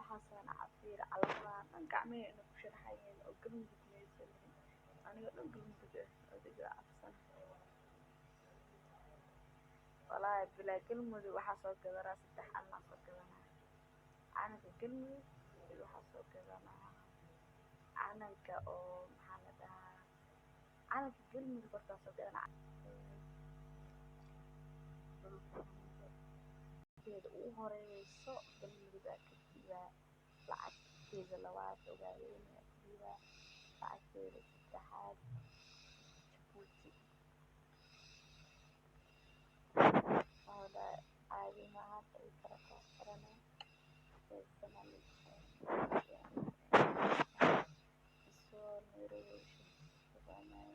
حسن عفير على ما نقعمي إنه بشرحين أو قرن بتميزين أنا قلنا قرن بجاه أديك عفسن والله بلا كلمة وحصل كذا راس التحقنا صار كذا أنا كلمة وحصل كذا أنا كأو محمدها أنا كلمة كنت صار كذا كده وهريسو كلمة كذا lacagteeda labaad ogaadeyna keliya lacagteeda saddexaad Djibouti hada caadi maahan ay kala qaybsaneen Somali soo Nairobi sababay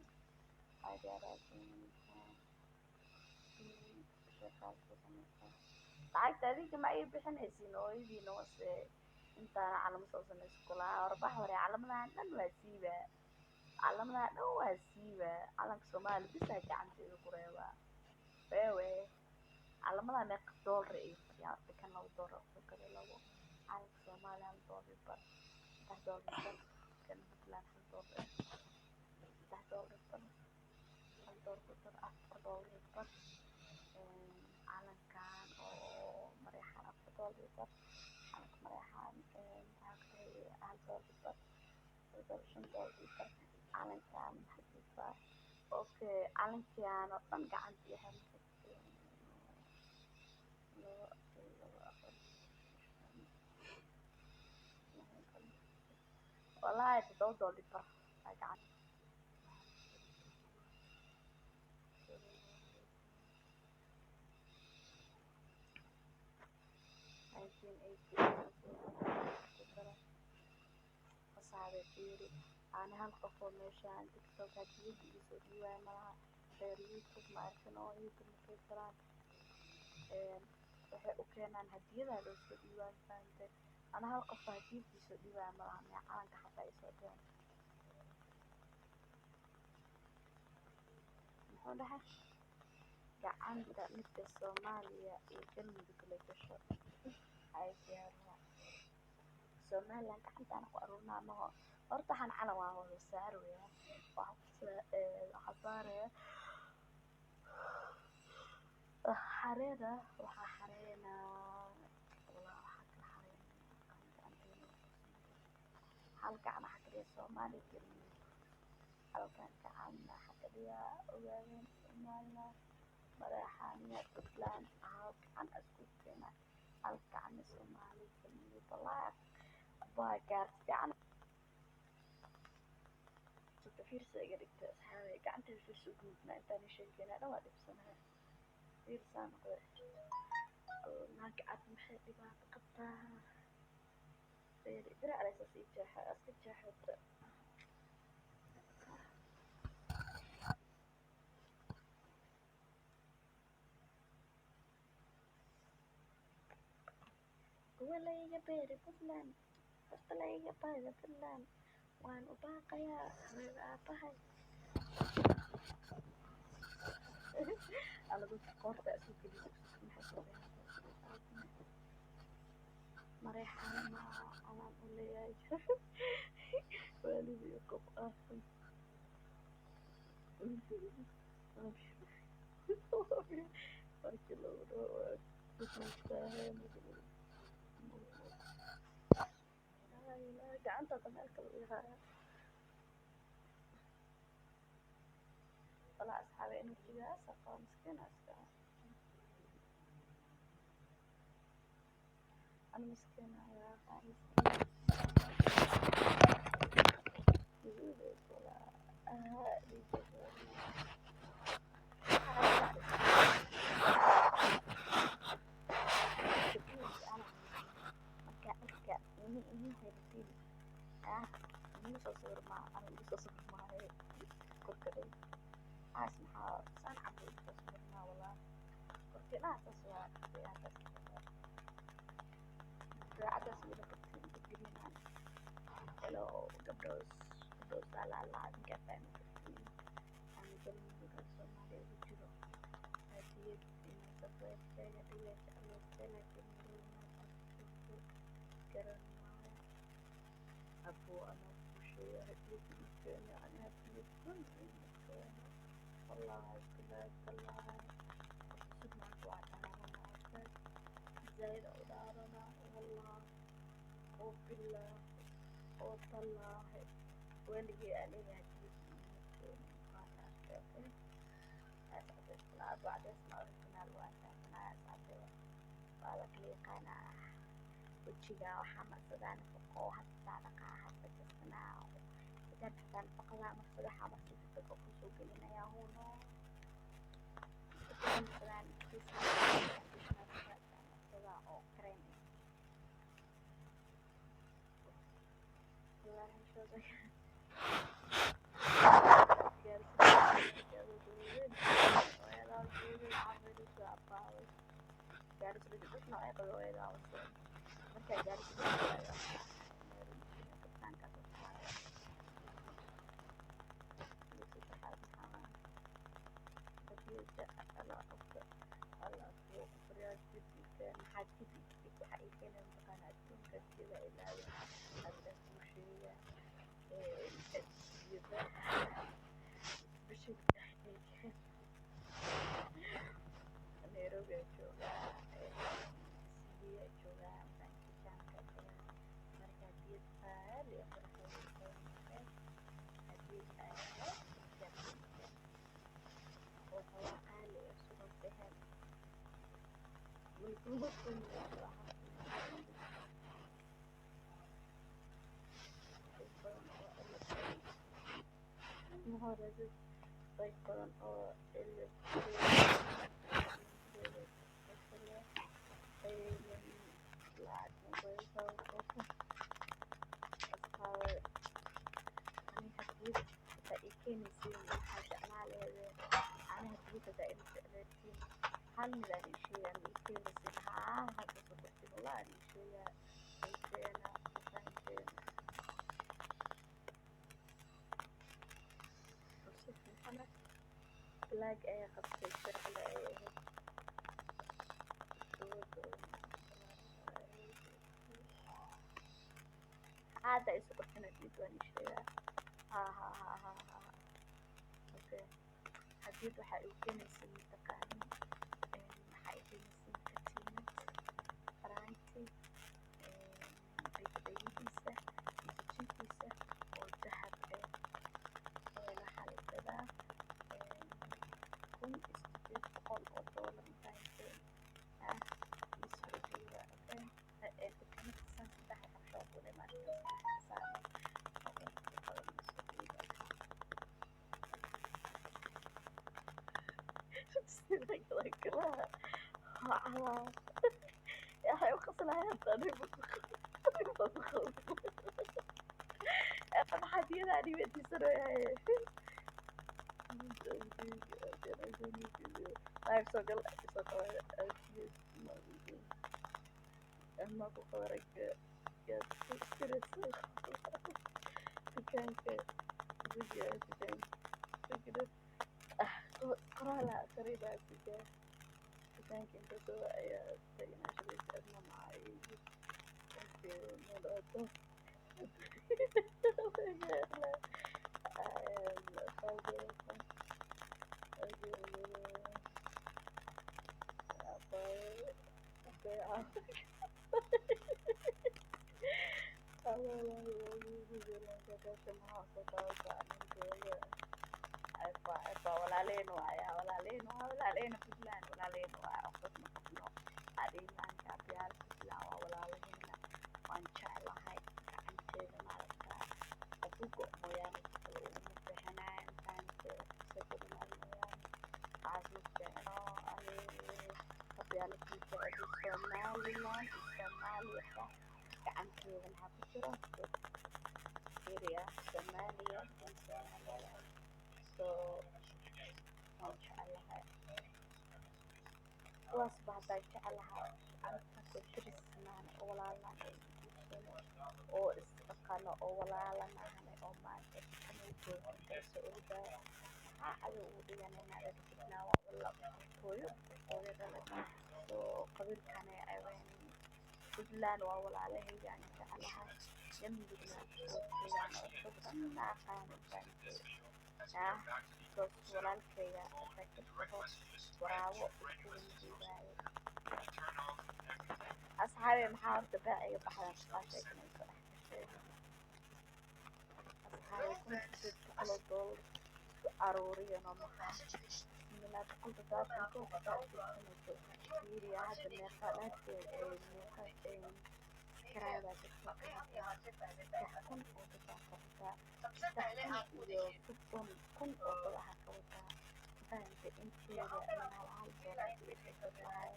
ajaaraadin shaqaalka sameysa lacagta adiga ma ay bixinaysiin oo idiina wase intaan calamo soo samayso kulaha warbax hore calamadan dhan waa siiba calamadan dhan waa siiba calanka Soomaali bisa gacanteeda ku reeba wewe calamadan meeqa dollar ay fadhiyaan kan $2 oo kale lagu calanka Soomaali $1 bar $1 kan Puntland $1 $1 bar $4 bar calankan oo Mareykan $4 bar مريحان هكذا $1 bar $5 bar calankan xaqiiqa okay calankan oo dhan gacantii haysan والله $7 bar gacan 1980 صعبة كتير أنا هالقفو ماشان تكتوك هديد يسوديوها ملها يوتيوب ما عرفناه يوتيوب مكيسران waxay u keenaan hadiyada loo soo dhiibaan faante ana hal qof hadiyad soo dhiibaa malaha ma calanka xataa ay soo dhiibaan muxuu dhahay gacanta midda Soomaaliya iyo galmudug la gasho ay diyaarna Soomaaliland gacantaan ku arurnaa ma horta waxaan calan waa hooyo saarweya waxa saaraya حريرة وحرينا والله حكي حرينا حلقة عن حكي الصومالي كلمة حلقة عن حكي أوغانين سومالنا مريحانية بطلان حلقة عن أسكوتنا حلقة عن الصومالي كلمة طلعت أبوها كارتي عن تفير سيقريك أصحابي كعنت في سجودنا انتاني شايفين أنا وادي بسنها إنسان ناقعد محيطي بعد قطعها درع على أساس يتجاحة أسكت جاحة ولا يبيري فلان ولا يبيري فلان وان أباقى يا أباقى أنا قلت قرط أسوق لي مريحان مع أنا أقول لي يا والدي يقف آخر بارك الله كنت مستاهل لا جعنت تمالك الإغاية طلع أصحابي إنه كذا سقى مسكينة أسكى أنا مسكينة يا غالي يقولك ولا أهالي صور مع أنا صور مع كركدي اسمها سان عبد الصورنا والله كركدنا تصور في هذا في عدد سوينا كتير تجرينا لو قبل على العالم كفاية كتير أنا جالي من الصومال يجرو هذه إنه سبب كذا دي أشياء كثيرة كثيرة كرنا أبو أنا بوشي هديت مكان يعني هديت كل مكان والله كلا كلا أقصد معك وعدنا معك زين ودارنا والله وبالله وطلع ولي عليه هديت مكان مكان أسعد لا بعد اسمع ركنا الواسع أنا أسعد قالك لي قناة وجهها وحماsadaan nafaqo hadda dhaqaa hadda jirnaa idan hadda nafaqada markada xamasada dadka ku soo gelinaya huno idan hadaan nafaqada oo kareem wallahi shooday gaari sida dadna ay qalooyada marka gaari sida Nairobi joogaa sidii joogaa bankisanka marka hadii qaali hadii oo qaali suuqa bixin مهارات طيب أو هل نلاقي شيء يعني يمكن بس ها هذا صدق والله يعني شيء يمكن مثلا وصف محمد بلاك أي قصة شغل أي هذا يسوق هنا جدواني شيء ها أوكي حديد وحيمكن يسمي تقاني حيمكن يسمي كتيمة فرانتي بيتبيتيسة يسجيتيسة والذهب لحال كذا كن استجيب قول أطول متاعتين يسوي أوكي كنت سنة تحت أشوف ولا ما like يا أخي وخصنا هاي الطريقة أنا حديث يعني بدي سرعة هاي طيب سوق ما بخبرك يا تذكرت كان فيديو كان كده قرالة قريبة كده كان كنت سوى يا سيدنا شريك أدنى معي في موضوع walaalehen walaalehen Puntland walaalehen waa qofna qofno adinaan kaabiyaal Puntland waa walaalahena waan jeclahay gacanteeda maaragta adugo mooyaane uma bixinaan fahamteeda kusagada mooyaane caasma fiicno qabyaaladkiisa Somaliland Soomaaliya gacanteeda maxaa ku jiro Syria Somalia so waan jeclahay kuwaas baa jeclahay anta ku tirisnaan walaalana oo isqaqano oo walaalana oo maanta kamay joogto Sacuudiga caado ugu dhiganayna dadkina waa wala hooyo hooyada so qabiilkana ay puntland waa walaalahayga aan jeclahay galmudugna dadkeedaan oo dad dhan ma aqaano fahamtay ah because walaalkayga waxay ka taho waraabo iskugu midoobaayo asxaabi maxaa horta baaciga baxdan kaa sheeganayso dhex gashay asxaabi kun sideed boqol oo doolar isku aruuriyano maxaa bismillah boqol toddobaatan kow xitaa udirsanayso fiiriya hadda meeqa dhaafteed meeqa kiraadaa dadka saddex kun oo dad aa ka wataa saddex kun iyo soddon kun oo dad aha ka wataa fahantay inteeda min hal hal doolar iyo soddon tahay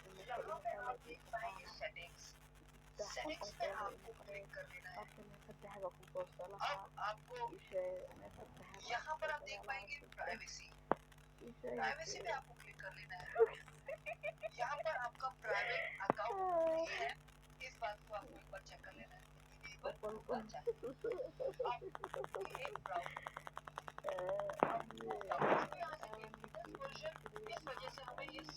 imika imika saddex kun oo doolar imika marka meeqa dahaba ku goosto lahaa ishee meeqa dahaba privacy में आपको क्लिक कर लेना है यहाँ पर आपका private account है इस बात को आपको एक बार चेक कर लेना है इस वजह से हमें इस